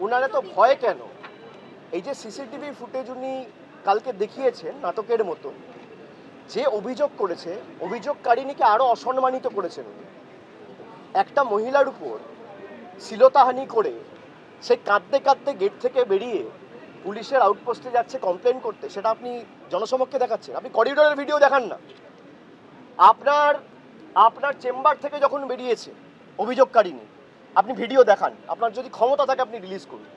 ওনারা তো ভয় কেন? এই যে সিসিটিভি ফুটেজ উনি কালকে দেখিয়েছেন নাটকের মতো, যে অভিযোগ করেছে অভিযোগকারিনীকে আরো অসম্মানিত করেছেন উনি। একটা মহিলার উপর শ্লীলতাহানি করে সে কাঁদতে কাঁদতে গেট থেকে বেরিয়ে পুলিশের আউটপোস্টে যাচ্ছে কমপ্লেন করতে, সেটা আপনি জনসমক্ষে দেখাচ্ছেন। আপনি করিডোরের ভিডিও দেখান না। আপনার চেম্বার থেকে যখন বেরিয়েছে অভিযোগকারিনী, আপনি ভিডিও দেখান। আপনার যদি ক্ষমতা থাকে আপনি রিলিজ করুন।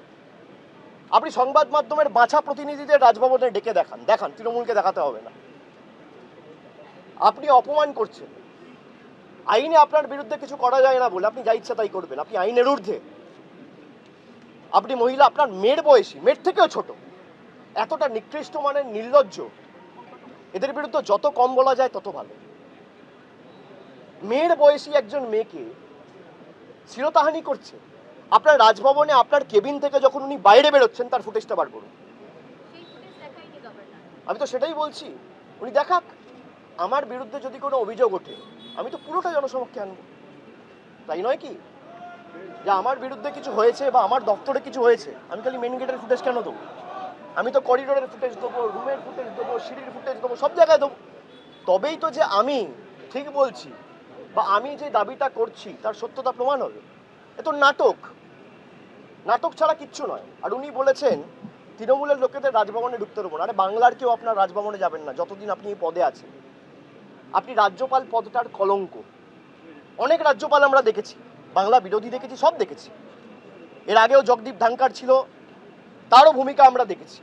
আপনি সংবাদ মাধ্যমের বাছা প্রতিনিধিদের রাজভবনে ডেকে দেখান, তৃণমূলকে দেখাতে হবে না। আপনি অপমান করছেন। আইনে আপনার বিরুদ্ধে কিছু করা যায় না বলে আপনি যা ইচ্ছা তাই করবেন। আপনি আইনের ঊর্ধ্বে। আপনি মহিলা, আপনার মেয়ের বয়সী, মেয়ের থেকেও ছোট, এতটা নিকৃষ্ট মানের নির্লজ্জ, এদের বিরুদ্ধে যত কম বলা যায় তত ভালো। মেয়ের বয়সী একজন মেয়েকে শ্লীলতাহানি করছে আপনার রাজভবনে, আপনার কেবিন থেকে যখন উনি বাইরে বেরোচ্ছেন তার ফুটেজটা বার করুন। আমি তো সেটাই বলছি, উনি দেখাক। আমার বিরুদ্ধে যদি কোনো অভিযোগ ওঠে আমি তো পুরোটা জনসমক্ষে আনবো, তাই নয় কি? যে আমার বিরুদ্ধে কিছু হয়েছে বা আমার দপ্তরে কিছু হয়েছে, আমি খালি মেন গেটের ফুটেজ কেন দেবো? আমি তো করিডোরের ফুটেজ দেবো, রুমের ফুটেজ দেবো, সিঁড়ির ফুটেজ দেবো, সব জায়গায় দেবো। তবেই তো যে আমি ঠিক বলছি বা আমি যে দাবিটা করছি তার সত্যতা প্রমাণ হবে। এ তো নাটক ছাড়া কিচ্ছু নয়। আর উনি বলেছেন তৃণমূলের লোকেদের রাজভবনে ঢুকতে দেবো না। আরে বাংলার কেউ আপনার রাজভবনে যাবেন না যতদিন আপনি এই পদে আছেন। আপনি রাজ্যপাল পদটার কলঙ্ক। অনেক রাজ্যপাল আমরা দেখেছি, বাংলা বিরোধী দেখেছি, সব দেখেছি। এর আগেও জগদীপ ধানকার ছিল, তারও ভূমিকা আমরা দেখেছি।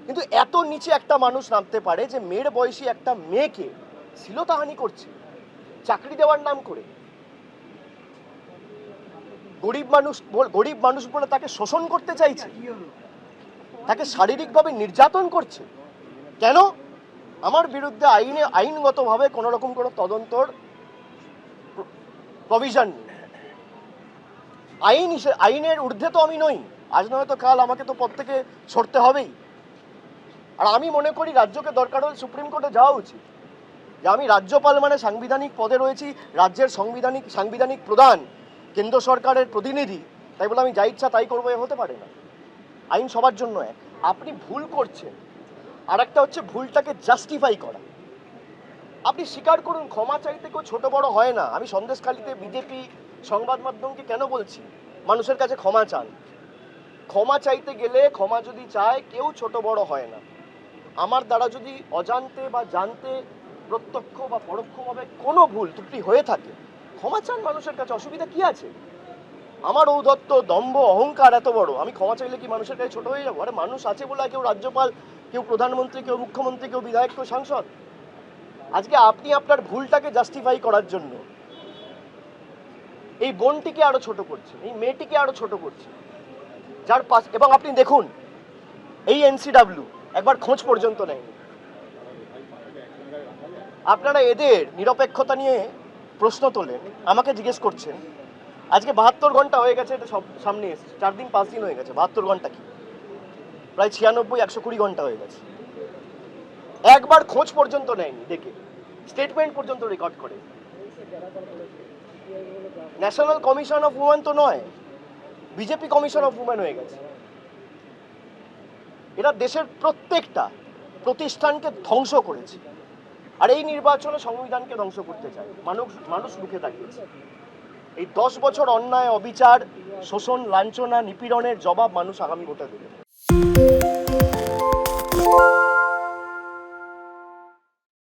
কিন্তু এত নিচে একটা মানুষ নামতে পারে যে মেয়ের বয়সী একটা মেয়েকে শ্লীলতাহানি করছে চাকরি দেওয়ার নাম করে। গরিব মানুষ বলে তাকে শোষণ করতে চাইছে, তাকে শারীরিকভাবে নির্যাতন করছে। কেন? আমার বিরুদ্ধে আইনগতভাবে কোনো রকম কোনো তদন্তর প্রভিশন নেই। আইনের ঊর্ধ্বে তো আমি নই। আজ নয়তো কাল আমাকে তো পদ থেকে সরতে হবেই। আর আমি মনে করি রাজ্যকে দরকার হলে সুপ্রিম কোর্টে যাওয়া উচিত। যে আমি রাজ্যপাল মানে সাংবিধানিক পদে রয়েছি, রাজ্যের সাংবিধানিক প্রধান, কেন্দ্র সরকারের প্রতিনিধি, তাই বলে আমি যা ইচ্ছা তাই করবো, এ হতে পারে না। আইন সবার জন্য এক। আপনি ভুল করছেন, আর একটা হচ্ছে ভুলটাকে জাস্টিফাই করা। আপনি স্বীকার করুন, ক্ষমা চাইতে কেউ ছোট বড় হয় না। আমি সন্দেশখালিতে বিজেপি সংবাদ মাধ্যমকে কেন বলছি মানুষের কাছে ক্ষমা চান? ক্ষমা চাইতে গেলে, ক্ষমা যদি চায়, কেউ ছোট বড় হয় না। আমার দ্বারা যদি অজান্তে বা জানতে, প্রত্যক্ষ বা পরোক্ষভাবে কোনো ভুল ত্রুটি হয়ে থাকে, ক্ষমা চান মানুষের কাছে, অসুবিধা কি আছে? আমার ঔদ্ধত্য, দম্ভ, অহংকার এত বড়, আমি ক্ষমা চাইলে কি মানুষের কাছে ছোট হয়ে যাবো? আরে মানুষ আছে বলে কেউ রাজ্যপাল, কেউ প্রধানমন্ত্রী, কেউ মুখ্যমন্ত্রী, কেউ বিধায়ক, কেউ সাংসদ। আজকে আপনি আপনার ভুলটাকে জাস্টিফাই করার জন্য এই বোনটিকে আরো ছোট করছেন, এই মেয়েটিকে আরো ছোট করছেন, যার পাশ। এবং আপনি দেখুন, এই এনসিডাব্লিউ একবার খোঁজ পর্যন্ত নেয়নি। আপনারা এদের নিরপেক্ষতা নিয়ে প্রশ্ন তোলেন, আমাকে জিজ্ঞেস করছেন। আজকে 72 ঘন্টা হয়ে গেছে, এটা সব সামনে এসেছে। 4 দিন 5 দিন হয়ে গেছে, 72 ঘন্টা কি, প্রায় 96-120 ঘন্টা হয়ে গেছে। একবার খোঁজ পর্যন্ত নেয়নি, দেখে স্টেটমেন্ট পর্যন্ত রেকর্ড করে। ন্যাশনাল কমিশন অফ উমেন তো নয়, বিজেপি কমিশন অফ উমেন হয়ে গেছে। এরা দেশের প্রত্যেকটা প্রতিষ্ঠানকে ধ্বংস করেছে, আর এই নির্বাচনে সংবিধানকে ধ্বংস করতে চায়। মানুষ রুখে দাঁড়িয়েছে। এই 10 বছর অন্যায়, অবিচার, শোষণ, লাঞ্ছনা, নিপীড়নের জবাব মানুষ আগামী ভোটে দেবে।